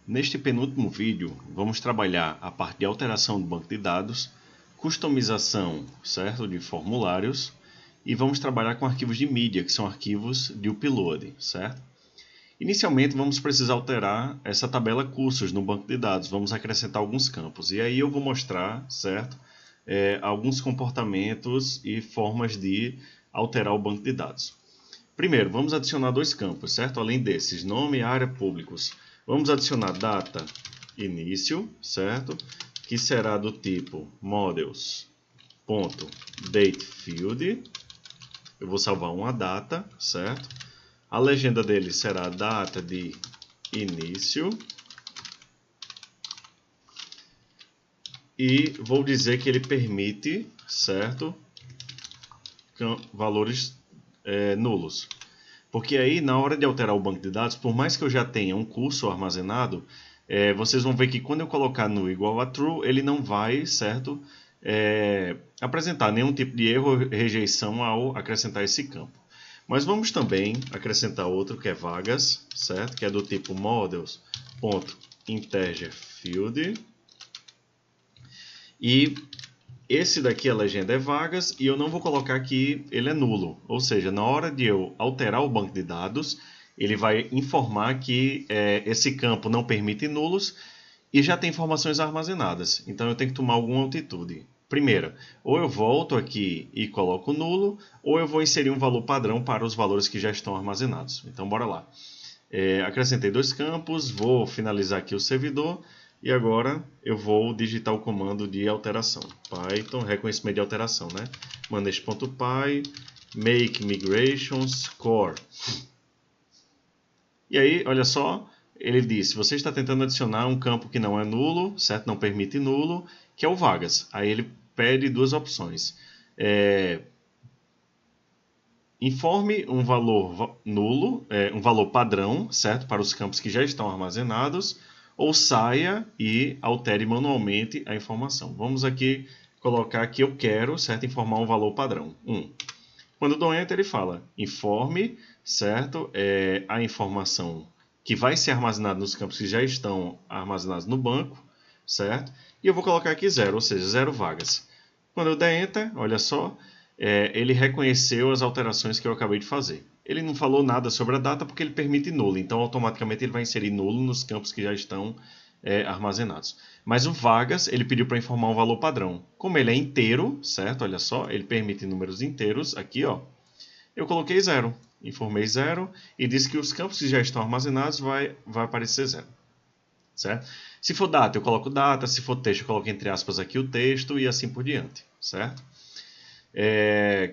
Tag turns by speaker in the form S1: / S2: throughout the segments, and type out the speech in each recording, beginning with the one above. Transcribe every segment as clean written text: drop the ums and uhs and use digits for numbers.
S1: Neste penúltimo vídeo, vamos trabalhar a parte de alteração do banco de dados, customização, certo, de formulários, e vamos trabalhar com arquivos de mídia, que são arquivos de upload, certo? Inicialmente, vamos precisar alterar essa tabela cursos no banco de dados, vamos acrescentar alguns campos, e aí eu vou mostrar, certo, alguns comportamentos e formas de alterar o banco de dados. Primeiro, vamos adicionar dois campos, certo? Além desses, nome e área públicos. Vamos adicionar data início, certo? Que será do tipo models.datefield. Eu vou salvar uma data, certo? A legenda dele será data de início. E vou dizer que ele permite, certo? Valores nulos. Porque aí, na hora de alterar o banco de dados, por mais que eu já tenha um curso armazenado, vocês vão ver que quando eu colocar no igual a true, ele não vai, certo, apresentar nenhum tipo de erro ou rejeição ao acrescentar esse campo. Mas vamos também acrescentar outro que é vagas, certo, que é do tipo models.integerfield. E esse daqui, a legenda, é vagas, e eu não vou colocar que ele é nulo. Ou seja, na hora de eu alterar o banco de dados, ele vai informar que esse campo não permite nulos e já tem informações armazenadas. Então eu tenho que tomar alguma atitude. Primeira, ou eu volto aqui e coloco nulo, ou eu vou inserir um valor padrão para os valores que já estão armazenados. Então bora lá. Acrescentei dois campos, vou finalizar aqui o servidor. E agora eu vou digitar o comando de alteração. Python, reconhecimento de alteração, né? manage.py, make migrations core. E aí, olha só, ele disse, você está tentando adicionar um campo que não é nulo, certo? Não permite nulo, que é o vagas. Aí ele pede duas opções. Informe um valor nulo, um valor padrão, certo? Para os campos que já estão armazenados. Ou saia e altere manualmente a informação. Vamos aqui colocar que eu quero, certo, informar um valor padrão, 1. Quando eu dou Enter, ele fala, informe, certo, a informação que vai ser armazenada nos campos que já estão armazenados no banco, certo? E eu vou colocar aqui 0, ou seja, 0 vagas. Quando eu der Enter, olha só, ele reconheceu as alterações que eu acabei de fazer. Ele não falou nada sobre a data porque ele permite nulo, então automaticamente ele vai inserir nulo nos campos que já estão armazenados. Mas o vagas, ele pediu para informar um valor padrão. Como ele é inteiro, certo? Olha só, ele permite números inteiros, aqui ó, eu coloquei 0, informei 0 e disse que os campos que já estão armazenados vai aparecer 0. Certo? Se for data, eu coloco data, se for texto, eu coloco entre aspas aqui o texto e assim por diante, certo?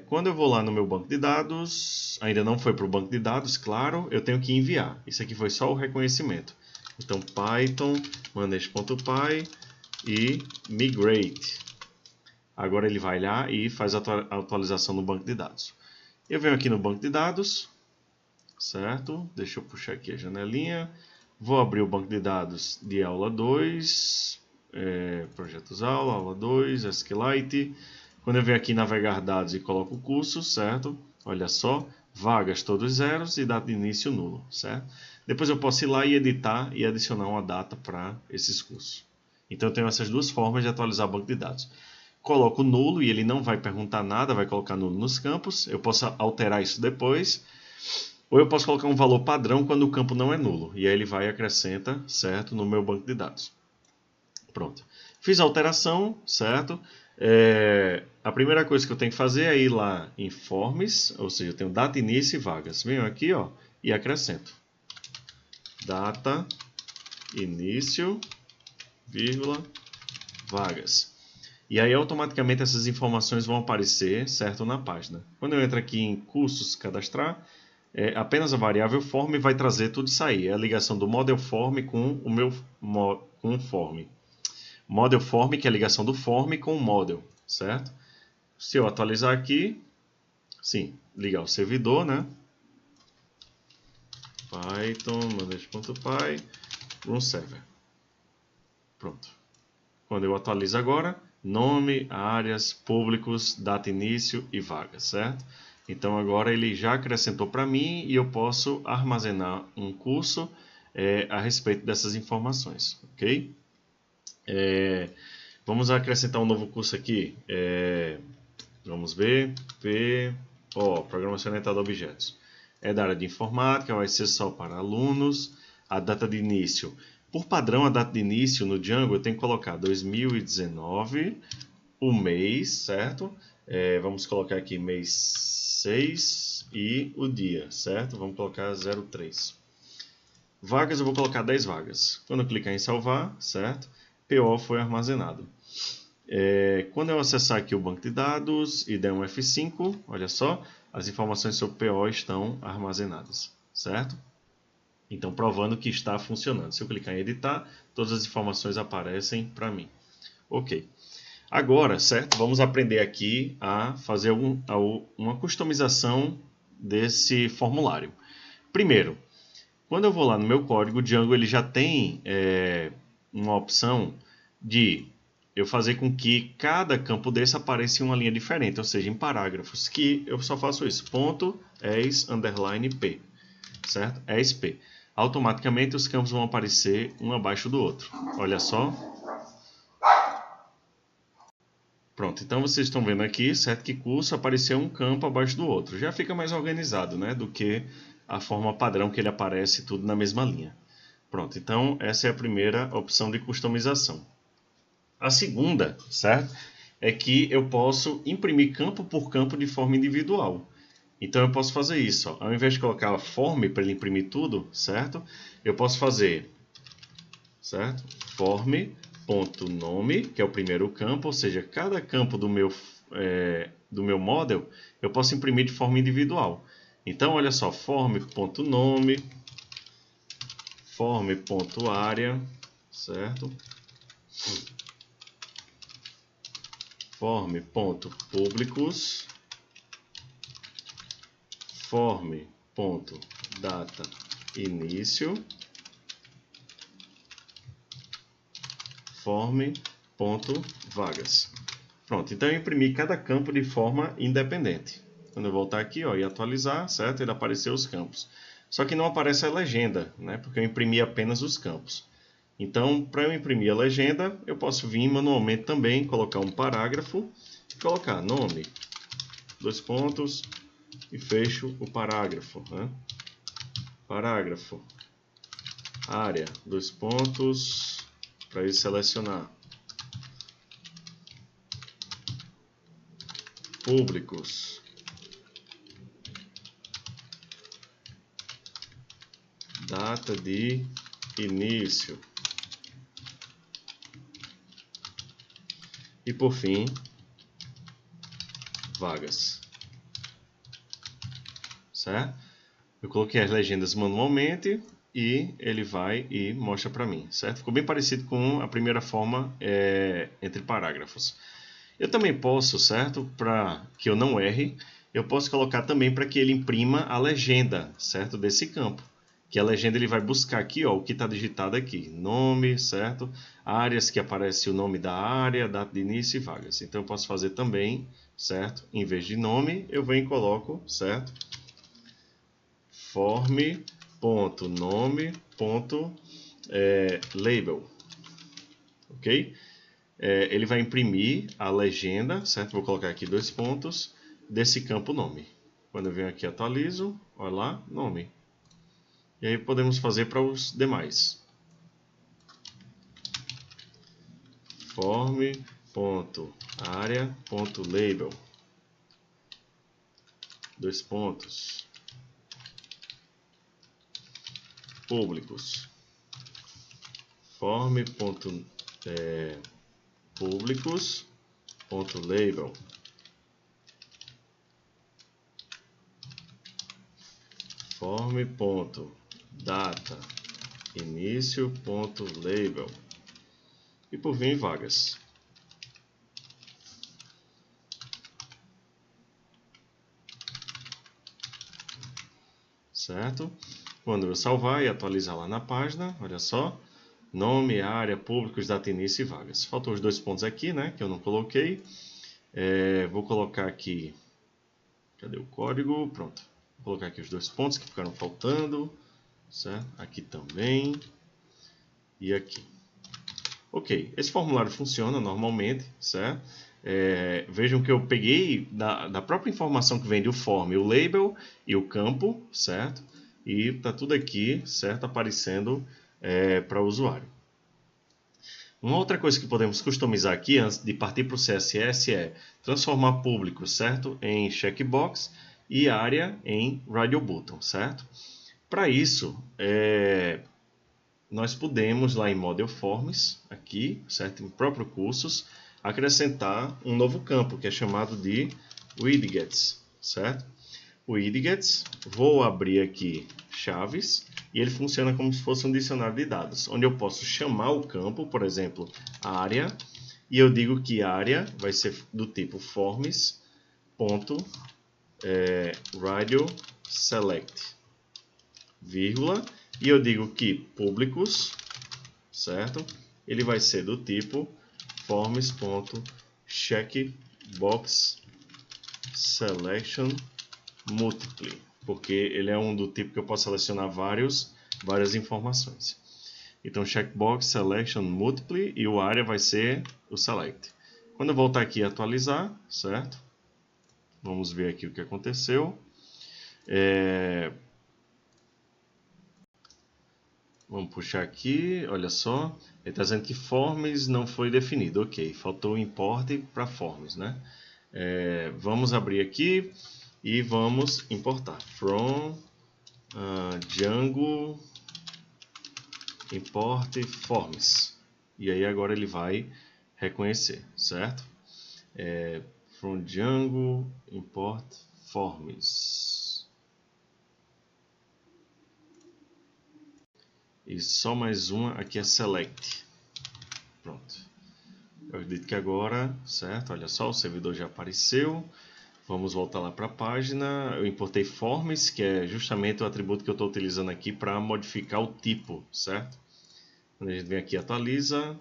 S1: Quando eu vou lá no meu banco de dados, ainda não foi para o banco de dados, claro, eu tenho que enviar. Isso aqui foi só o reconhecimento. Então, Python, manage.py e migrate. Agora ele vai lá e faz a atualização no banco de dados. Eu venho aqui no banco de dados, certo? Deixa eu puxar aqui a janelinha. Vou abrir o banco de dados de aula 2, projetos aula 2, SQLite. Quando eu venho aqui navegar dados e coloco o curso, certo? Olha só, vagas todos zeros e data de início nulo, certo? Depois eu posso ir lá e editar e adicionar uma data para esses cursos. Então eu tenho essas duas formas de atualizar o banco de dados. Coloco nulo e ele não vai perguntar nada, vai colocar nulo nos campos. Eu posso alterar isso depois. Ou eu posso colocar um valor padrão quando o campo não é nulo. E aí ele vai e acrescenta, certo, no meu banco de dados. Pronto. Fiz a alteração, certo? A primeira coisa que eu tenho que fazer é ir lá em forms, ou seja, eu tenho data, início e vagas. Venho aqui ó, e acrescento. Data, início, vírgula, vagas. E aí automaticamente essas informações vão aparecer, certo, na página. Quando eu entro aqui em cursos, cadastrar, apenas a variável form vai trazer tudo isso aí. É a ligação do model form com o meu form. Model form, que é a ligação do form com o model, certo? Se eu atualizar aqui, sim, ligar o servidor, né? Python, manage.py, run server. Pronto. Quando eu atualizo agora, nome, áreas, públicos, data início e vaga, certo? Então agora ele já acrescentou para mim e eu posso armazenar um curso a respeito dessas informações, ok? Vamos acrescentar um novo curso aqui. Vamos ver. Programação orientada a objetos. É da área de informática, vai ser só para alunos. A data de início. Por padrão, a data de início no Django eu tenho que colocar 2019, o mês, certo? Vamos colocar aqui mês 6 e o dia, certo? Vamos colocar 03. Vagas eu vou colocar 10 vagas. Quando eu clicar em salvar, certo? PO foi armazenado. Quando eu acessar aqui o banco de dados e der um F5, olha só, as informações sobre PO estão armazenadas, certo? Então, provando que está funcionando. Se eu clicar em editar, todas as informações aparecem para mim. Ok. Agora, certo? Vamos aprender aqui a fazer uma customização desse formulário. Primeiro, quando eu vou lá no meu código, o Django ele já tem uma opção de eu fazer com que cada campo desse apareça em uma linha diferente, ou seja, em parágrafos, que eu só faço isso, ponto, es, underline, p, certo? ESP. Automaticamente os campos vão aparecer um abaixo do outro. Olha só. Pronto, então vocês estão vendo aqui, certo, que curso apareceu um campo abaixo do outro. Já fica mais organizado, né, do que a forma padrão que ele aparece tudo na mesma linha. Pronto, então essa é a primeira opção de customização. A segunda, certo, é que eu posso imprimir campo por campo de forma individual. Então eu posso fazer isso, ó. Ao invés de colocar a form para ele imprimir tudo, certo? Eu posso fazer, certo? Form.nome, que é o primeiro campo, ou seja, cada campo do meu model eu posso imprimir de forma individual. Então olha só, form.nome, form.area, certo? Form.publicus, form.datainício, form.vagas. Pronto, então eu imprimi cada campo de forma independente. Quando eu voltar aqui e atualizar, certo? Ele apareceu os campos. Só que não aparece a legenda, né? Porque eu imprimi apenas os campos. Então, para eu imprimir a legenda, eu posso vir manualmente também, colocar um parágrafo, colocar nome, 2 pontos, e fecho o parágrafo. Né? Parágrafo, área, 2 pontos, para ele selecionar. Públicos. Data de início. E por fim, vagas. Certo? Eu coloquei as legendas manualmente e ele vai e mostra para mim, certo? Ficou bem parecido com a primeira forma entre parágrafos. Eu também posso, certo? Para que eu não erre, eu posso colocar também para que ele imprima a legenda, certo? Desse campo. Que a legenda ele vai buscar aqui, ó, o que está digitado aqui. Nome, certo? Áreas que aparece o nome da área, data de início e vagas. Então eu posso fazer também, certo? Em vez de nome, eu venho e coloco, certo? Form.nome.label. Ok? Ele vai imprimir a legenda, certo? Vou colocar aqui 2 pontos desse campo nome. Quando eu venho aqui atualizo, olha lá, nome. E aí podemos fazer para os demais. Form.area.label. 2 pontos. Públicos. Form.publicus.label. Form.datainício.label. E por fim, vagas. Certo? Quando eu salvar e atualizar lá na página, olha só, nome, área, públicos, data início e vagas. Faltam os 2 pontos aqui, né, que eu não coloquei. Vou colocar aqui, cadê o código? Pronto. Vou colocar aqui os 2 pontos que ficaram faltando. certo? Aqui também e aqui. Ok, esse formulário funciona normalmente, certo? Vejam que eu peguei da própria informação que vem do form, o label e o campo, certo? E está tudo aqui, certo? Aparecendo para o usuário. Uma outra coisa que podemos customizar aqui, antes de partir para o CSS, é transformar público, certo? Em checkbox e área em radio button, certo? Para isso, nós podemos lá em Model Forms, aqui, certo? Em próprio cursos, acrescentar um novo campo, que é chamado de widgets, certo? O widgets, vou abrir aqui chaves, e ele funciona como se fosse um dicionário de dados, onde eu posso chamar o campo, por exemplo, área, e eu digo que área vai ser do tipo forms.radio select, vírgula, e eu digo que públicos, certo? Ele vai ser do tipo forms.checkbox selection multiply, porque ele é um do tipo que eu posso selecionar várias informações. Então, checkbox selection multiply e o área vai ser o select. Quando eu voltar aqui e atualizar, certo? Vamos ver aqui o que aconteceu. Vamos puxar aqui, olha só. Ele está dizendo que forms não foi definido. Ok, faltou o import para forms, né? Vamos abrir aqui e vamos importar. From Django import forms. E aí agora ele vai reconhecer, certo? From Django import forms. E só mais uma, aqui é select. Pronto. Eu acredito que agora, certo? Olha só, o servidor já apareceu. Vamos voltar lá para a página. Eu importei forms, que é justamente o atributo que eu estou utilizando aqui para modificar o tipo, certo? Quando a gente vem aqui e atualiza,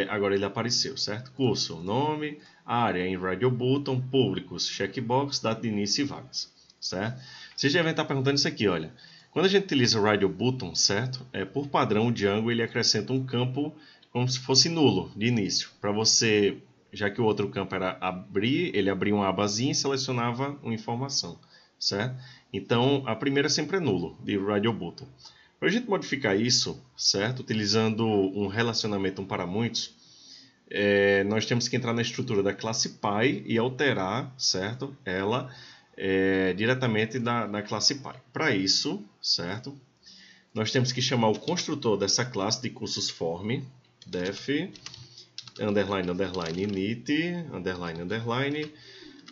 S1: agora ele apareceu, certo? Curso, nome, área em radio button, públicos, checkbox, data de início e vagas, certo? Vocês devem estar perguntando isso aqui, olha. Quando a gente utiliza o radio button, certo? Por padrão, o Django ele acrescenta um campo como se fosse nulo de início, para você, já que o outro campo era abrir, ele abria uma abazinha e selecionava uma informação, certo? Então, a primeira sempre é nulo, de radio button. Para a gente modificar isso, certo? Utilizando um relacionamento para muitos, nós temos que entrar na estrutura da classe Py e alterar, certo? Ela diretamente da classe Py. Para isso, certo? Nós temos que chamar o construtor dessa classe de cursos form, def, underline, underline, init, underline, underline.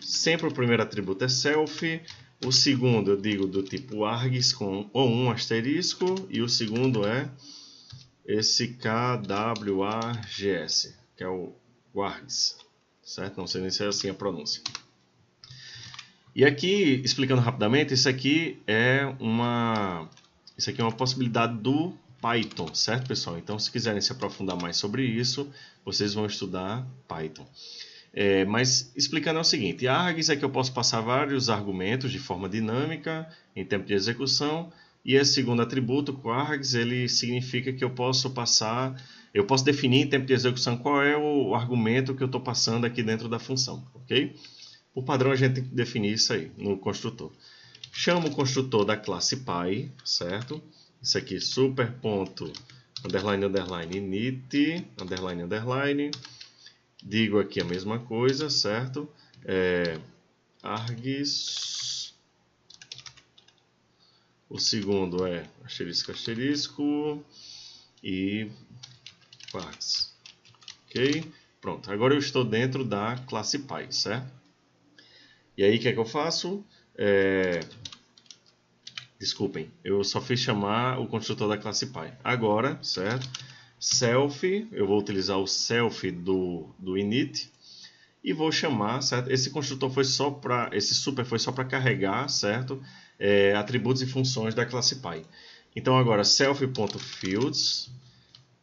S1: Sempre o primeiro atributo é self. O segundo eu digo do tipo args com um asterisco. E o segundo é esse KWARGS, que é o args, certo? Não sei nem se é assim a pronúncia. E aqui, explicando rapidamente, isso aqui é uma possibilidade do Python, certo, pessoal? Então, se quiserem se aprofundar mais sobre isso, vocês vão estudar Python. Mas explicando é o seguinte, args é que eu posso passar vários argumentos de forma dinâmica em tempo de execução, e esse segundo atributo, o args, ele significa que eu posso definir em tempo de execução qual é o argumento que eu estou passando aqui dentro da função, ok? Por padrão a gente tem que definir isso aí no construtor. Chamo o construtor da classe Py, certo? Isso aqui, super ponto, underline, underline, init, underline, underline. Digo aqui a mesma coisa, certo? Args. O segundo é asterisco, asterisco. E args. Ok? Pronto, agora eu estou dentro da classe Py, certo? E aí, o que é que eu faço? Desculpem, eu só fiz chamar o construtor da classe Py. Agora, certo? Self, eu vou utilizar o self do init e vou chamar, certo? Esse construtor foi só para, esse super foi só para carregar, certo? Atributos e funções da classe Py. Então agora self.fields,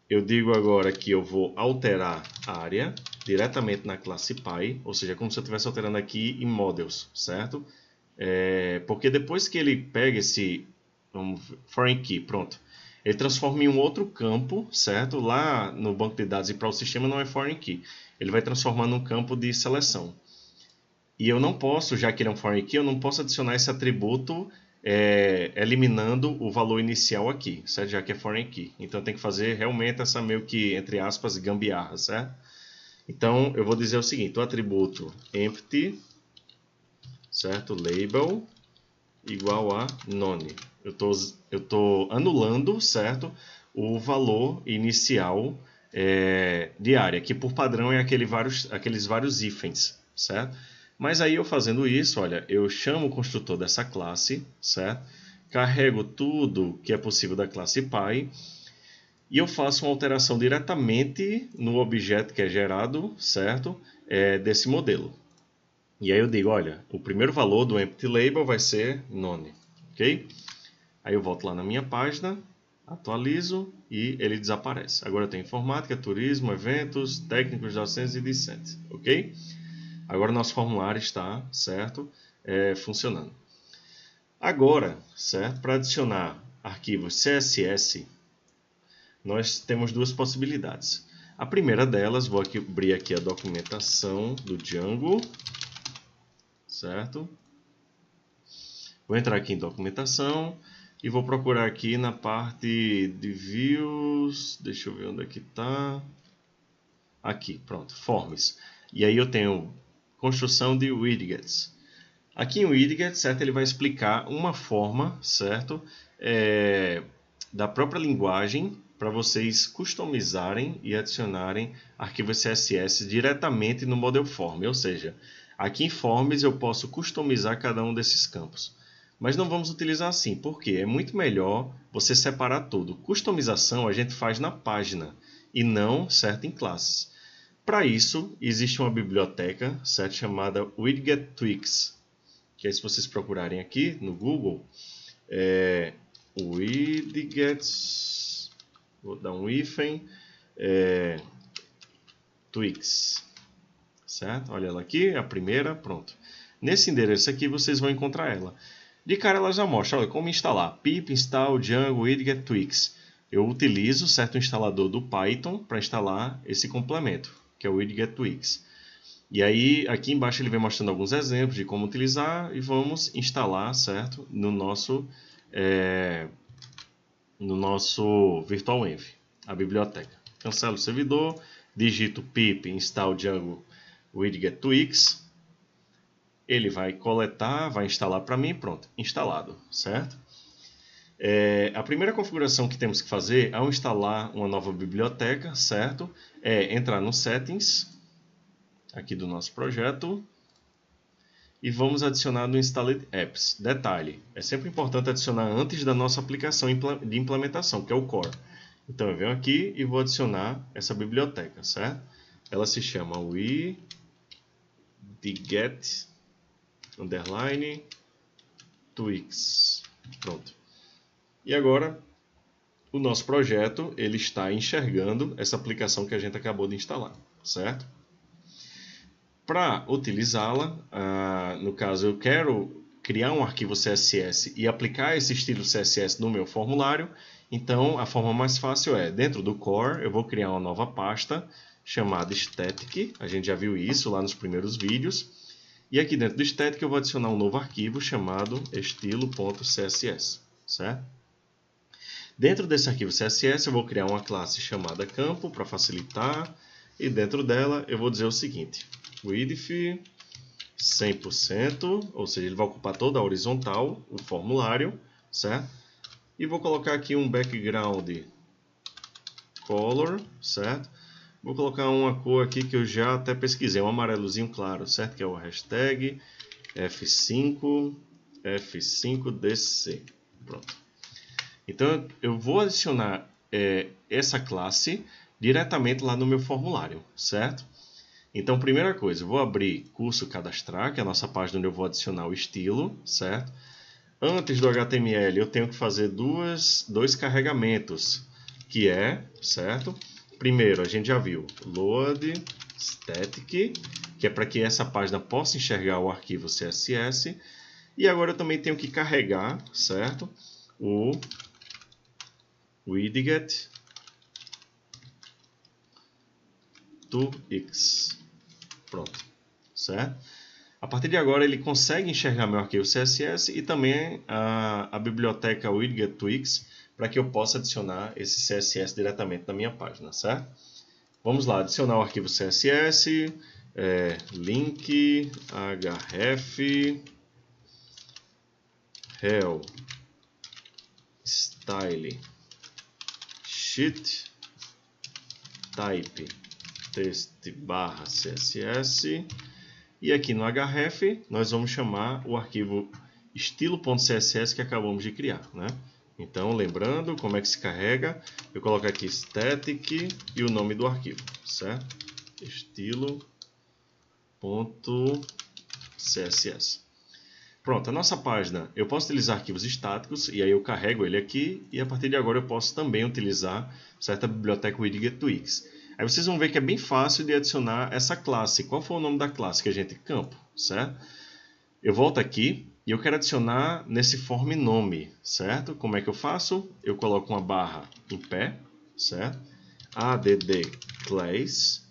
S1: eu digo agora que eu vou alterar a área diretamente na classe Py, ou seja, como se eu estivesse alterando aqui em models, certo? Porque depois que ele pega esse vamos ver, foreign key, pronto. Ele transforma em um outro campo, certo? Lá no banco de dados e para o sistema não é foreign key. Ele vai transformar num campo de seleção. E eu não posso, já que ele é um foreign key, eu não posso adicionar esse atributo eliminando o valor inicial aqui, certo? Já que é foreign key. Então tem que fazer realmente essa meio que, entre aspas, gambiarra, certo? Então eu vou dizer o seguinte, o atributo empty, certo? Label igual a none. Eu estou anulando, certo? O valor inicial de área, que por padrão é aqueles vários hífens, certo? Mas aí eu fazendo isso, olha, eu chamo o construtor dessa classe, certo? Carrego tudo que é possível da classe Py e eu faço uma alteração diretamente no objeto que é gerado, certo? Desse modelo. E aí eu digo, olha, o primeiro valor do empty label vai ser none, ok? Aí eu volto lá na minha página, atualizo e ele desaparece. Agora eu tenho informática, turismo, eventos, técnicos docentes e discentes, ok? Agora o nosso formulário está, certo, funcionando. Agora, certo, para adicionar arquivos CSS, nós temos duas possibilidades. A primeira delas, vou abrir aqui a documentação do Django, certo? Vou entrar aqui em documentação e vou procurar aqui na parte de views, deixa eu ver onde é que está. Aqui, pronto, forms. E aí eu tenho construção de widgets. Aqui em widget, certo, ele vai explicar uma forma, certo, da própria linguagem para vocês customizarem e adicionarem arquivos CSS diretamente no model form, ou seja, aqui em forms eu posso customizar cada um desses campos. Mas não vamos utilizar assim, porque é muito melhor você separar tudo. Customização a gente faz na página e não, certo, em classes. Para isso, existe uma biblioteca, certo, chamada Widget Tweaks, que aí se vocês procurarem aqui no Google, widgets, vou dar um hífen, tweaks, certo? Olha ela aqui, a primeira, pronto. Nesse endereço aqui vocês vão encontrar ela. De cara ela já mostra, olha, como instalar, pip install Django widget tweaks. Eu utilizo certo instalador do Python para instalar esse complemento, que é o widget tweaks. E aí aqui embaixo ele vem mostrando alguns exemplos de como utilizar e vamos instalar, certo, no nosso virtualenv, a biblioteca. Cancelo o servidor, digito pip install Django widget tweaks. Ele vai coletar, vai instalar para mim, pronto, instalado, certo? A primeira configuração que temos que fazer ao instalar uma nova biblioteca, certo? É entrar no Settings, aqui do nosso projeto, e vamos adicionar no Installed Apps. Detalhe, é sempre importante adicionar antes da nossa aplicação de implementação, que é o core. Então eu venho aqui e vou adicionar essa biblioteca, certo? Ela se chama widget underline tweaks. Pronto. E agora o nosso projeto ele está enxergando essa aplicação que a gente acabou de instalar, certo? Para utilizá-la, no caso eu quero criar um arquivo CSS e aplicar esse estilo CSS no meu formulário, então a forma mais fácil é, dentro do core, eu vou criar uma nova pasta chamada static, a gente já viu isso lá nos primeiros vídeos, e aqui dentro do static eu vou adicionar um novo arquivo chamado estilo.css, certo? Dentro desse arquivo CSS eu vou criar uma classe chamada campo para facilitar, e dentro dela eu vou dizer o seguinte, width 100%, ou seja, ele vai ocupar toda a horizontal, o formulário, certo? E vou colocar aqui um background color, certo? Vou colocar uma cor aqui que eu já até pesquisei, um amarelozinho claro, certo? Que é o hashtag F5DC. Pronto. Então eu vou adicionar essa classe diretamente lá no meu formulário, certo? Então, primeira coisa, eu vou abrir curso cadastrar, que é a nossa página onde eu vou adicionar o estilo, certo? Antes do HTML, eu tenho que fazer dois carregamentos, que é, certo? Primeiro, a gente já viu, load static, que é para que essa página possa enxergar o arquivo CSS. E agora eu também tenho que carregar, certo? o widget toX. Pronto, certo? A partir de agora ele consegue enxergar meu arquivo CSS e também a biblioteca widget toX para que eu possa adicionar esse CSS diretamente na minha página, certo? Vamos lá, adicionar o arquivo CSS, link href rel style sheet type text /css e aqui no href nós vamos chamar o arquivo estilo.css que acabamos de criar, né? Então, lembrando como é que se carrega, eu coloco aqui static e o nome do arquivo, certo? Estilo.css. Pronto, a nossa página, eu posso utilizar arquivos estáticos e aí eu carrego ele aqui e a partir de agora eu posso também utilizar certa biblioteca widget toX. Aí vocês vão ver que é bem fácil de adicionar essa classe. Qual foi o nome da classe que a gente? Campo, certo? Eu volto aqui e eu quero adicionar nesse form nome, certo? Como é que eu faço? Eu coloco uma barra em pé, certo? add class,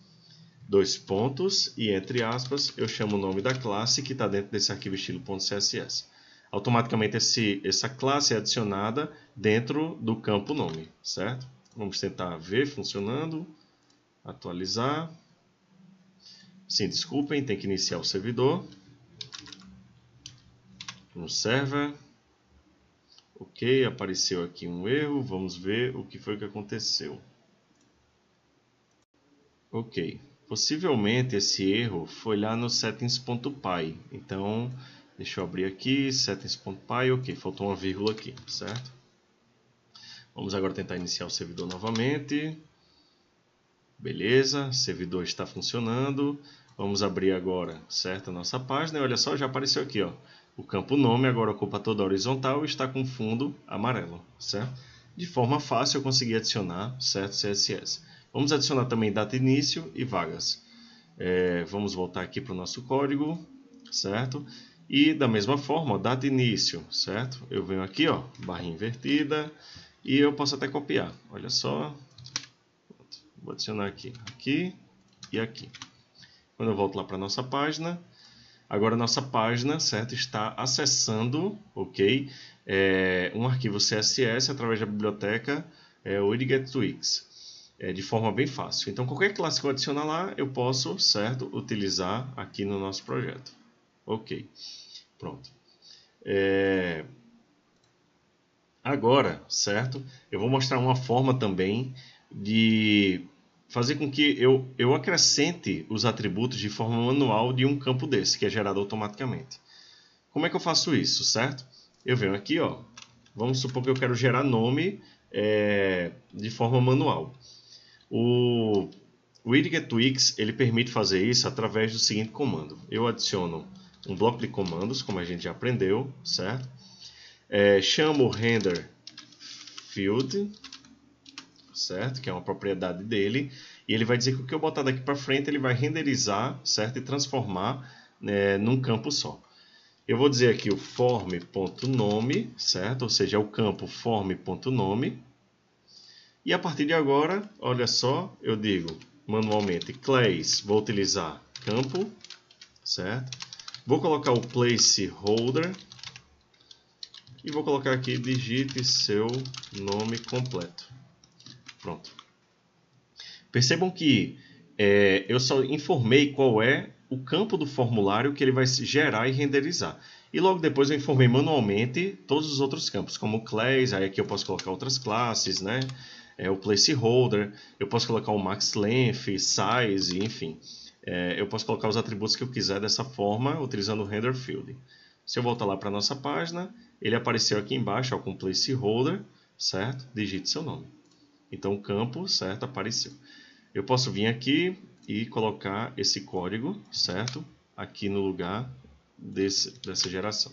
S1: 2 pontos e entre aspas eu chamo o nome da classe que está dentro desse arquivo estilo.css. Automaticamente essa classe é adicionada dentro do campo nome, certo? Vamos tentar ver funcionando. Atualizar. Sim, desculpem, tem que iniciar o servidor. No server. Ok, apareceu aqui um erro. Vamos ver o que foi que aconteceu. Ok, possivelmente esse erro foi lá no settings.py. Então, deixa eu abrir aqui, settings.py. Ok, faltou uma vírgula aqui, certo? Vamos agora tentar iniciar o servidor novamente. Beleza, servidor está funcionando. Vamos abrir agora, certo, a nossa página. E olha só, já apareceu aqui, ó. O campo nome agora ocupa toda a horizontal e está com fundo amarelo, certo? De forma fácil eu consegui adicionar, certo, CSS. Vamos adicionar também data início e vagas. Vamos voltar aqui para o nosso código, certo? E da mesma forma, ó, data início, certo? Eu venho aqui, ó, barra invertida e eu posso até copiar. Olha só. Vou adicionar aqui, aqui e aqui. Quando eu volto lá para a nossa página, agora a nossa página, certo, está acessando, ok, um arquivo CSS através da biblioteca widget toX, de forma bem fácil. Então, qualquer classe que eu adicionar lá, eu posso, certo, utilizar aqui no nosso projeto. Ok, pronto. Agora, certo, eu vou mostrar uma forma também de fazer com que eu acrescente os atributos de forma manual de um campo desse, que é gerado automaticamente. Como é que eu faço isso, certo? Eu venho aqui, ó, vamos supor que eu quero gerar nome de forma manual. O widget toX ele permite fazer isso através do seguinte comando. Eu adiciono um bloco de comandos, como a gente já aprendeu, certo? Chamo o render field, certo? Que é uma propriedade dele, e ele vai dizer que o que eu botar daqui para frente ele vai renderizar, certo? E transformar num campo só. Eu vou dizer aqui o form.nome, certo? Ou seja, é o campo form.nome. E a partir de agora, olha só, eu digo manualmente class, vou utilizar campo, certo? Vou colocar o placeholder e vou colocar aqui digite seu nome completo. Pronto. Percebam que eu só informei qual é o campo do formulário que ele vai gerar e renderizar. E logo depois eu informei manualmente todos os outros campos, como class, aí aqui eu posso colocar outras classes, né? O placeholder, eu posso colocar o max length, size, enfim. Eu posso colocar os atributos que eu quiser dessa forma, utilizando o render field. Se eu voltar lá para a nossa página, ele apareceu aqui embaixo, ó, com placeholder, certo? Digite seu nome. Então o campo, certo, apareceu. Eu posso vir aqui e colocar esse código, certo, aqui no lugar dessa geração.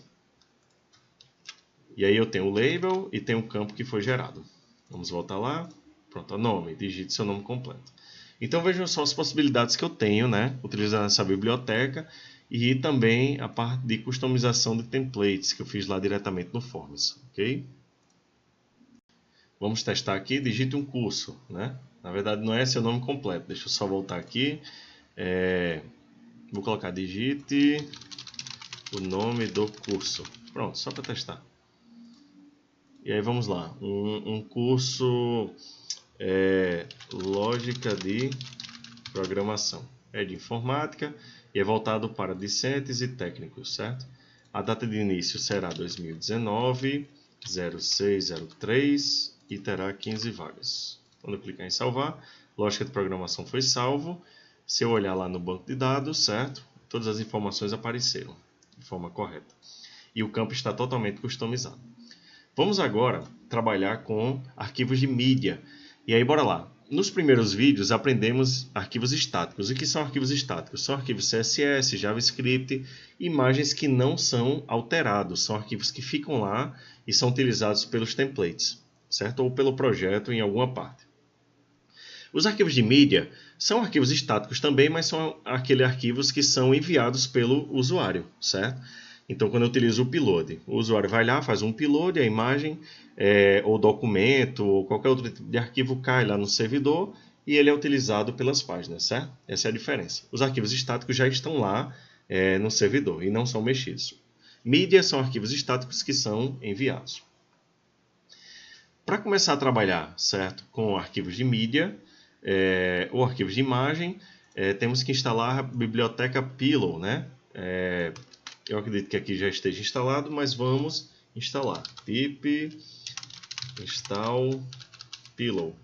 S1: E aí eu tenho o label e tenho o campo que foi gerado. Vamos voltar lá. Pronto, nome, digite seu nome completo. Então vejam só as possibilidades que eu tenho, né, utilizando essa biblioteca e também a parte de customização de templates que eu fiz lá diretamente no Forms, ok? Vamos testar aqui, digite um curso, né? Na verdade não é seu nome completo, deixa eu só voltar aqui. Vou colocar digite o nome do curso. Pronto, só para testar. E aí vamos lá, um curso lógica de programação. É de informática e é voltado para discentes e técnicos, certo? A data de início será 2019, 0603 e terá 15 vagas. Quando eu clicar em salvar, lógica de programação foi salvo. Se eu olhar lá no banco de dados, certo? Todas as informações apareceram de forma correta. E o campo está totalmente customizado. Vamos agora trabalhar com arquivos de mídia. E aí, bora lá. Nos primeiros vídeos aprendemos arquivos estáticos. O que são arquivos estáticos? São arquivos CSS, JavaScript, imagens que não são alterados. São arquivos que ficam lá e são utilizados pelos templates, certo? Ou pelo projeto em alguma parte. Os arquivos de mídia são arquivos estáticos também, mas são aqueles arquivos que são enviados pelo usuário, certo? Então, quando eu utilizo o upload, o usuário vai lá, faz um upload, a imagem, ou documento, ou qualquer outro tipo de arquivo cai lá no servidor e ele é utilizado pelas páginas, certo? Essa é a diferença. Os arquivos estáticos já estão lá no servidor e não são mexidos. Mídia são arquivos estáticos que são enviados. Para começar a trabalhar, certo, com arquivos de mídia ou arquivos de imagem, temos que instalar a biblioteca Pillow, né? Eu acredito que aqui já esteja instalado, mas vamos instalar. Pip install Pillow.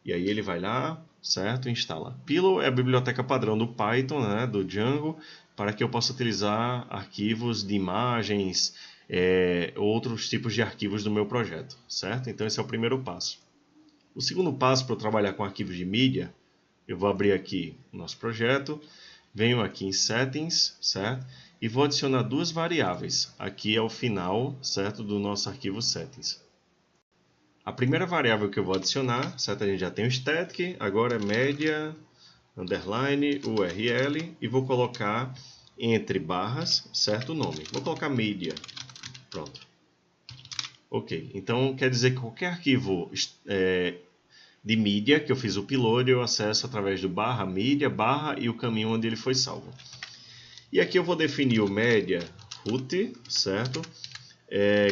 S1: E aí ele vai lá, certo? Instala. Pillow é a biblioteca padrão do Python, né, do Django, para que eu possa utilizar arquivos de imagens, outros tipos de arquivos do meu projeto, certo? Então esse é o primeiro passo. O segundo passo para eu trabalhar com arquivos de mídia, eu vou abrir aqui o nosso projeto, venho aqui em Settings, certo? E vou adicionar duas variáveis. Aqui é o final, certo, do nosso arquivo Settings. A primeira variável que eu vou adicionar, certo? A gente já tem o static, agora é media, underline, URL, e vou colocar entre barras, certo, o nome. Vou colocar media. Pronto. Ok, então quer dizer que qualquer arquivo de mídia que eu fiz o upload, eu acesso através do barra, mídia, barra e o caminho onde ele foi salvo. E aqui eu vou definir o media root, certo?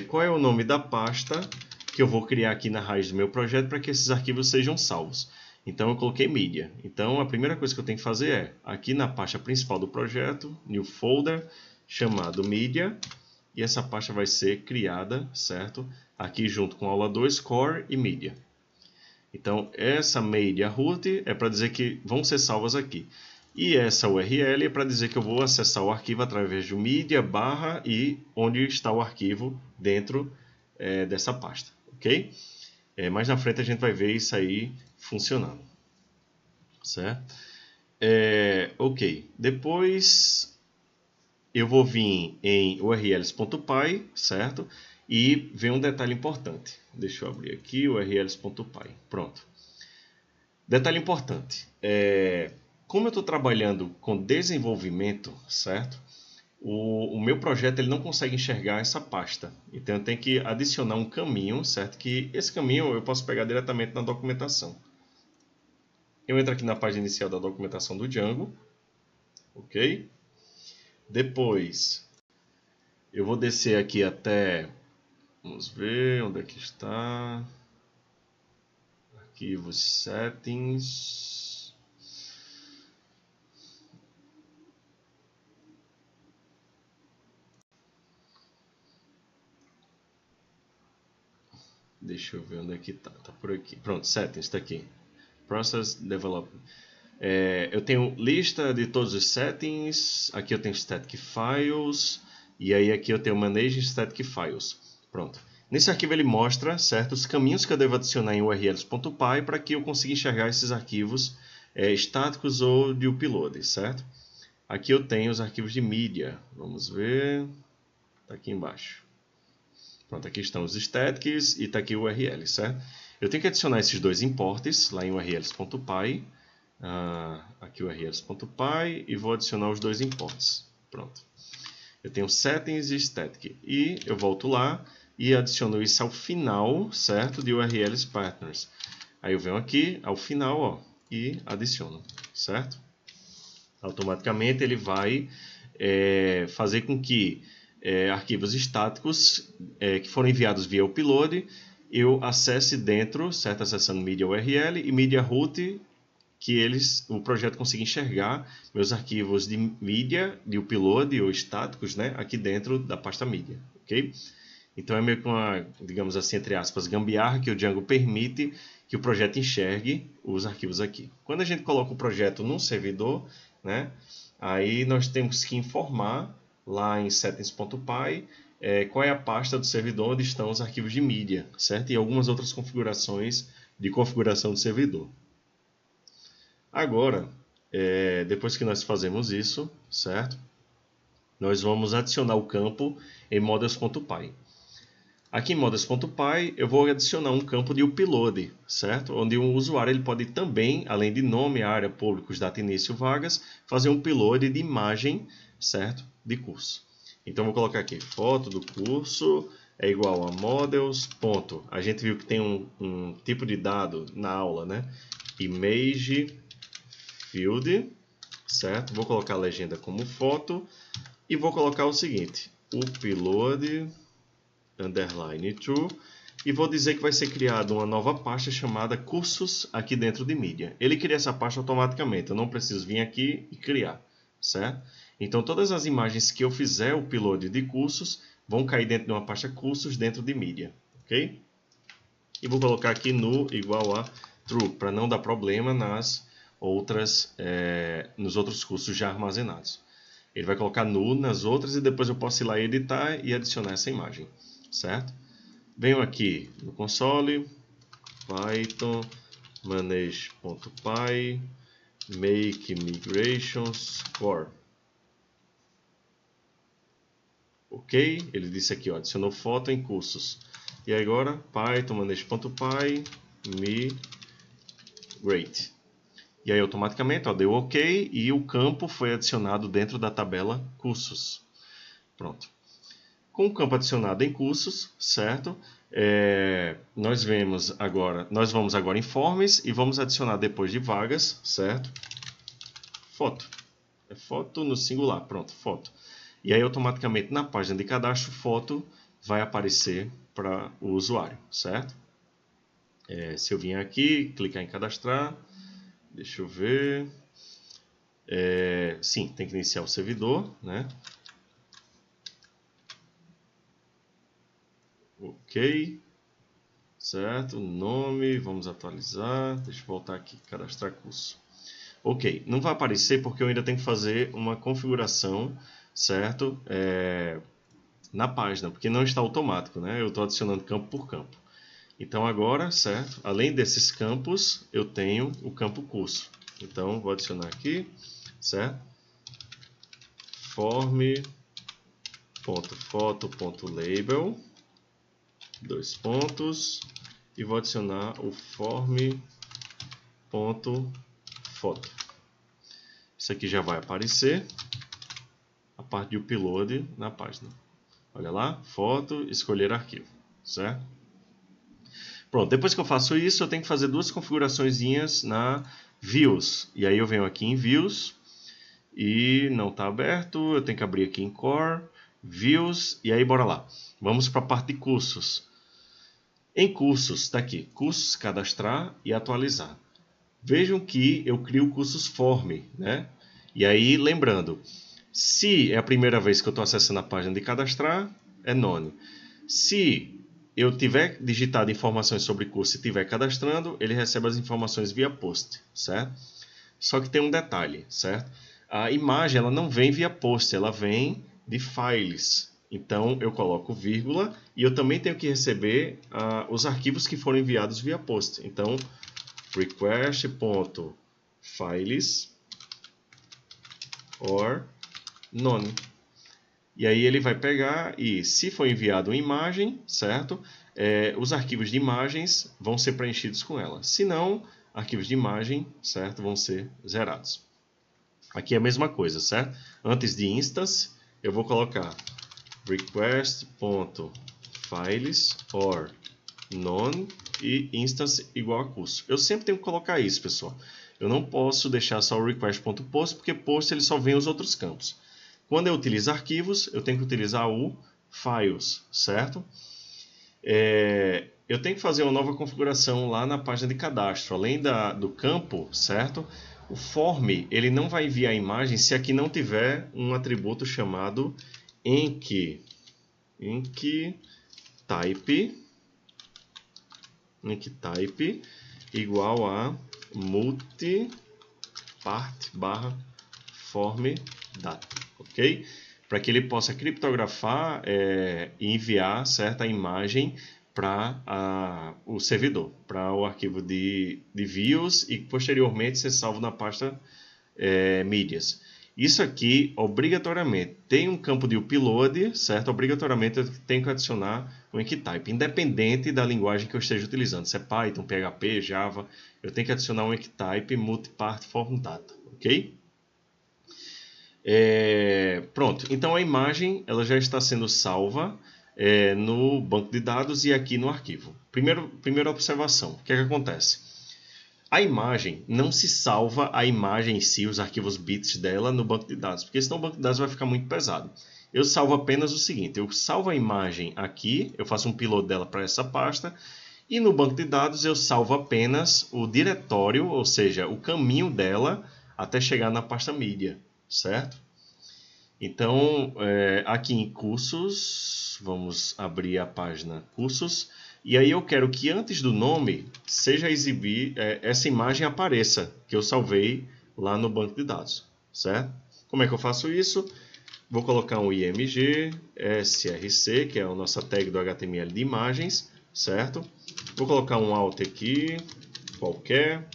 S1: Qual é o nome da pasta que eu vou criar aqui na raiz do meu projeto para que esses arquivos sejam salvos. Então eu coloquei mídia. Então a primeira coisa que eu tenho que fazer é, aqui na pasta principal do projeto, new folder, chamado media, e essa pasta vai ser criada, certo? Aqui junto com aula 2, core e media. Então essa media root é para dizer que vão ser salvas aqui. E essa URL é para dizer que eu vou acessar o arquivo através do media, barra e onde está o arquivo dentro dessa pasta, ok? Mais na frente a gente vai ver isso aí funcionando, certo? Ok, depois eu vou vir em urls.py, certo? E vem um detalhe importante. Deixa eu abrir aqui urls.py, pronto. Detalhe importante, como eu estou trabalhando com desenvolvimento, certo? O meu projeto ele não consegue enxergar essa pasta. Então eu tenho que adicionar um caminho, certo? Que esse caminho eu posso pegar diretamente na documentação. Eu entro aqui na página inicial da documentação do Django. Ok? Depois eu vou descer aqui até... Vamos ver onde é que está. Arquivos Settings. Deixa eu ver onde é que está. Está por aqui. Pronto, Settings está aqui. Process Development. Eu tenho lista de todos os settings. Aqui eu tenho Static Files. E aí aqui eu tenho Manage Static Files. Pronto. Nesse arquivo ele mostra, certo, os caminhos que eu devo adicionar em urls.py para que eu consiga enxergar esses arquivos estáticos ou de upload, certo? Aqui eu tenho os arquivos de mídia. Vamos ver. Está aqui embaixo. Pronto, aqui estão os statics e está aqui o URL, certo? Eu tenho que adicionar esses dois imports lá em urls.py. Aqui urls.py e vou adicionar os dois imports. Pronto. Eu tenho settings e static. E eu volto lá, e adiciono isso ao final, certo, de URLs partners. Aí eu venho aqui ao final, ó, e adiciono, certo? Automaticamente ele vai fazer com que arquivos estáticos que foram enviados via upload eu acesse dentro, certo, acessando media URL e media root, que o projeto consiga enxergar meus arquivos de mídia, de upload ou estáticos, né, aqui dentro da pasta mídia, ok? Então é meio que uma, digamos assim, entre aspas, gambiarra que o Django permite que o projeto enxergue os arquivos aqui. Quando a gente coloca o projeto num servidor, né, aí nós temos que informar lá em settings.py qual é a pasta do servidor onde estão os arquivos de mídia, certo? E algumas outras configurações de configuração do servidor. Agora, depois que nós fazemos isso, certo? Nós vamos adicionar o campo em models.py. Aqui em models.py eu vou adicionar um campo de upload, certo? Onde o usuário ele pode também, além de nome, área, públicos, data, início, vagas, fazer um upload de imagem, certo? De curso. Então vou colocar aqui, foto do curso é igual a models. A gente viu que tem um tipo de dado na aula, né? Image field, certo? Vou colocar a legenda como foto e vou colocar o seguinte, upload underline true, e vou dizer que vai ser criada uma nova pasta chamada cursos aqui dentro de mídia. Ele cria essa pasta automaticamente, eu não preciso vir aqui e criar, certo? Então todas as imagens que eu fizer o upload de cursos vão cair dentro de uma pasta cursos dentro de mídia, ok? E vou colocar aqui no igual a true, para não dar problema nos outros cursos já armazenados. Ele vai colocar nu nas outras e depois eu posso ir lá e editar e adicionar essa imagem, certo? Venho aqui no console, Python, manage.py, make migrations core. Ok, ele disse aqui, ó, adicionou foto em cursos. E agora, Python, manage.py, migrate. E aí automaticamente, ó, deu ok e o campo foi adicionado dentro da tabela cursos. Pronto. Com o campo adicionado em cursos, certo? Nós vamos agora em forms e vamos adicionar depois de vagas, certo? Foto. É foto no singular, pronto, foto. E aí automaticamente na página de cadastro, foto vai aparecer para o usuário, certo? Se eu vier aqui, clicar em cadastrar, deixa eu ver. Sim, tem que iniciar o servidor, né? Ok, certo, nome, vamos atualizar, deixa eu voltar aqui, cadastrar curso. Ok, não vai aparecer porque eu ainda tenho que fazer uma configuração, certo, na página, porque não está automático, né? Eu estou adicionando campo por campo. Então agora, certo, além desses campos, eu tenho o campo curso. Então vou adicionar aqui, certo, form.foto.label, dois pontos, e vou adicionar o form.foto. Isso aqui já vai aparecer a parte de upload na página. Olha lá, foto, escolher arquivo, certo? Pronto, depois que eu faço isso, eu tenho que fazer duas configuraçõezinhas na Views. E aí eu venho aqui em Views e não está aberto, eu tenho que abrir aqui em Core, Views, e aí bora lá. Vamos para a parte de cursos. Em cursos, está aqui, cursos, cadastrar e atualizar. Vejam que eu crio cursos form, né? E aí, lembrando, se é a primeira vez que eu estou acessando a página de cadastrar, é none. Se eu tiver digitado informações sobre curso e estiver cadastrando, ele recebe as informações via post, certo? Só que tem um detalhe, certo? A imagem ela não vem via post, ela vem de files. Então eu coloco vírgula e eu também tenho que receber os arquivos que foram enviados via post. Então request.files or none. E aí ele vai pegar e, se for enviado uma imagem, certo? Os arquivos de imagens vão ser preenchidos com ela. Se não, arquivos de imagem, certo? Vão ser zerados. Aqui é a mesma coisa, certo? Antes de instance, eu vou colocar request.files files or none e instance igual a curso. Eu sempre tenho que colocar isso, pessoal. Eu não posso deixar só o request.post, porque post ele só vem os outros campos. Quando eu utilizo arquivos, eu tenho que utilizar o files, certo? Eu tenho que fazer uma nova configuração lá na página de cadastro. Além do campo, certo? O form ele não vai enviar a imagem se aqui não tiver um atributo chamado enc type igual a multi-part/form data, ok? Para que ele possa criptografar e enviar certa imagem para o servidor, para o arquivo de views e posteriormente ser salvo na pasta mídias. Isso aqui, obrigatoriamente, tem um campo de upload, certo? Obrigatoriamente eu tenho que adicionar o enctype, independente da linguagem que eu esteja utilizando. Se é Python, PHP, Java, eu tenho que adicionar um enctype multipart form data, ok? Pronto, então a imagem ela já está sendo salva no banco de dados e aqui no arquivo. Primeira observação, o que é que acontece? A imagem não se salva a imagem em si, os arquivos bits dela no banco de dados, porque senão o banco de dados vai ficar muito pesado. Eu salvo apenas o seguinte, eu salvo a imagem aqui, eu faço um upload dela para essa pasta, e no banco de dados eu salvo apenas o diretório, ou seja, o caminho dela até chegar na pasta mídia, certo? Então, aqui em cursos, vamos abrir a página cursos, e aí eu quero que antes do nome seja exibir, essa imagem apareça, que eu salvei lá no banco de dados, certo? Como é que eu faço isso? Vou colocar um img src, que é a nossa tag do HTML de imagens, certo? Vou colocar um alt aqui, qualquer,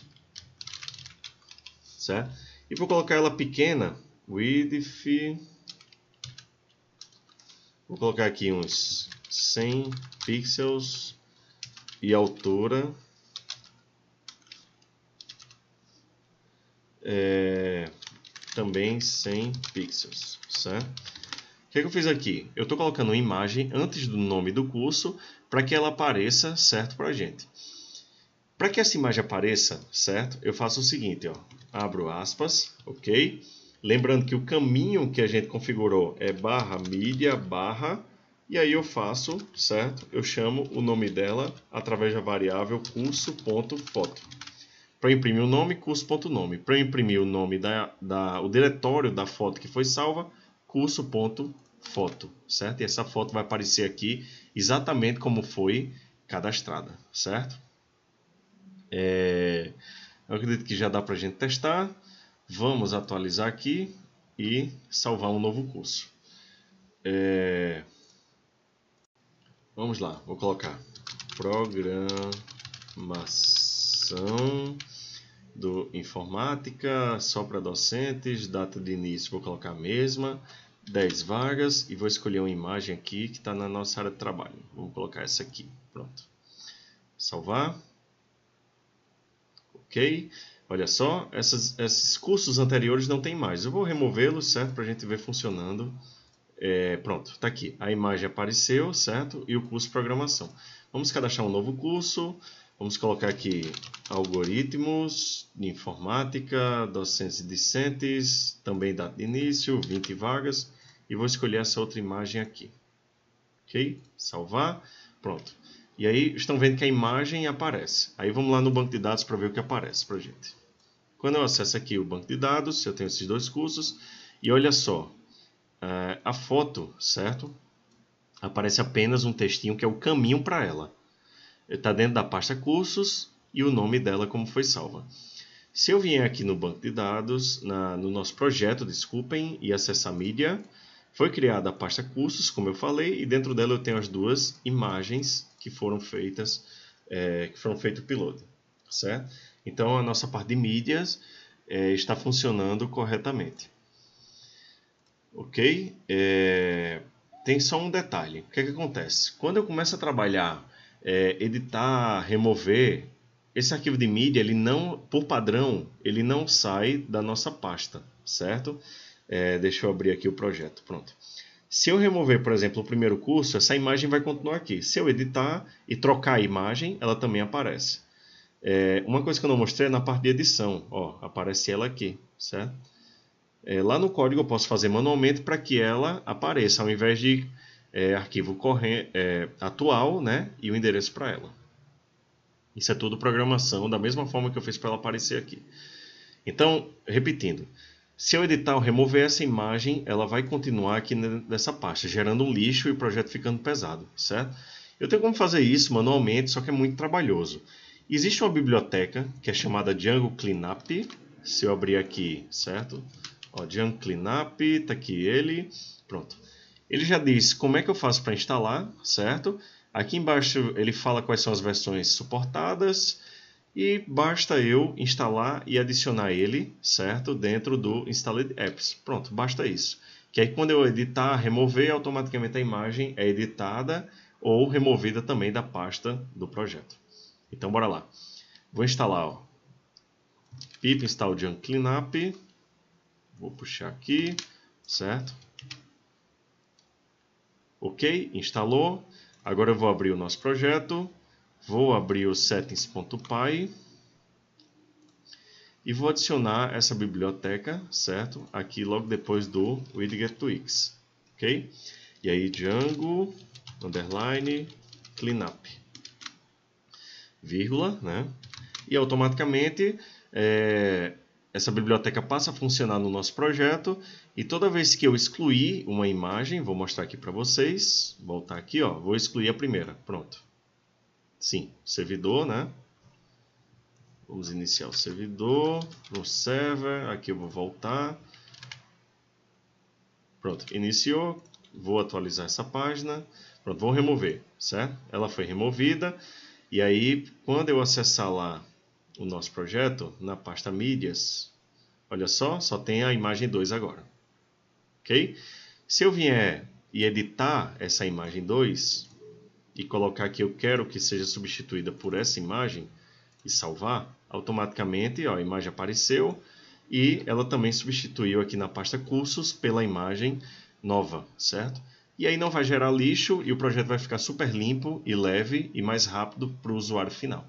S1: certo? E vou colocar ela pequena, width, vou colocar aqui uns 100 pixels e altura também 100 pixels, certo? O que eu fiz aqui? Eu estou colocando uma imagem antes do nome do curso para que ela apareça, certo, para a gente. Para que essa imagem apareça, certo, eu faço o seguinte, ó, abro aspas, ok? Lembrando que o caminho que a gente configurou é /media/ e aí eu faço, certo? Eu chamo o nome dela através da variável curso.foto. Para imprimir o nome, curso.nome. Para imprimir o nome o diretório da foto que foi salva, curso.foto, certo? E essa foto vai aparecer aqui exatamente como foi cadastrada, certo? Eu acredito que já dá para a gente testar. Vamos atualizar aqui e salvar um novo curso. Vamos lá, vou colocar programação do informática, só para docentes, data de início, vou colocar a mesma, 10 vagas e vou escolher uma imagem aqui que está na nossa área de trabalho. Vamos colocar essa aqui, pronto. Salvar. Ok, olha só, esses cursos anteriores não tem mais. Eu vou removê-los, certo, para a gente ver funcionando. Pronto, está aqui. A imagem apareceu, certo? E o curso de programação. Vamos cadastrar um novo curso. Vamos colocar aqui algoritmos de informática, docentes e discentes, também data de início, 20 vagas. E vou escolher essa outra imagem aqui. Ok? Salvar. Pronto. E aí estão vendo que a imagem aparece. Aí vamos lá no banco de dados para ver o que aparece para a gente. Quando eu acesso aqui o banco de dados, eu tenho esses dois cursos. E olha só. A foto, certo? Aparece apenas um textinho que é o caminho para ela. Está dentro da pasta cursos e o nome dela como foi salva. Se eu vier aqui no banco de dados, no nosso projeto, desculpem, e acessar mídia, foi criada a pasta cursos, como eu falei, e dentro dela eu tenho as duas imagens que foram feitas, feito o upload, certo? Então a nossa parte de mídias está funcionando corretamente. Ok? Tem só um detalhe. O que é que acontece? Quando eu começo a trabalhar, editar, remover, esse arquivo de mídia, ele não, por padrão, ele não sai da nossa pasta, certo? Deixa eu abrir aqui o projeto. Pronto. Se eu remover, por exemplo, o primeiro curso, essa imagem vai continuar aqui. Se eu editar e trocar a imagem, ela também aparece. Uma coisa que eu não mostrei é na parte de edição. Ó, aparece ela aqui, certo? Lá no código eu posso fazer manualmente para que ela apareça, ao invés de arquivo atual, né, e o endereço para ela. Isso é tudo programação, da mesma forma que eu fiz para ela aparecer aqui. Então, repetindo, se eu editar ou remover essa imagem, ela vai continuar aqui nessa pasta, gerando um lixo e o projeto ficando pesado, certo? Eu tenho como fazer isso manualmente, só que é muito trabalhoso. Existe uma biblioteca que é chamada Django Cleanup. Se eu abrir aqui, certo? Ó, Django Cleanup, está aqui ele. Pronto. Ele já diz como é que eu faço para instalar, certo? Aqui embaixo ele fala quais são as versões suportadas. E basta eu instalar e adicionar ele, certo? Dentro do Installed Apps. Pronto, basta isso. Que aí quando eu editar, remover, automaticamente a imagem é editada ou removida também da pasta do projeto. Então, bora lá. Vou instalar, ó, pip install Django Cleanup. Vou puxar aqui, certo? Ok, instalou. Agora eu vou abrir o nosso projeto. Vou abrir o settings.py. E vou adicionar essa biblioteca, certo? Aqui logo depois do widget2x. Ok? E aí, Django, underline, cleanup. Vírgula, né? E automaticamente essa biblioteca passa a funcionar no nosso projeto e toda vez que eu excluir uma imagem, vou mostrar aqui para vocês, voltar aqui, ó, vou excluir a primeira, pronto. Sim, servidor, né? Vamos iniciar o servidor, no server, aqui eu vou voltar. Pronto, iniciou, vou atualizar essa página, pronto, vou remover, certo? Ela foi removida. E aí, quando eu acessar lá o nosso projeto, na pasta mídias, olha só tem a imagem 2 agora. Ok? Se eu vier e editar essa imagem 2 e colocar que eu quero que seja substituída por essa imagem e salvar, automaticamente ó, a imagem apareceu e ela também substituiu aqui na pasta cursos pela imagem nova, certo? E aí não vai gerar lixo e o projeto vai ficar super limpo e leve e mais rápido para o usuário final.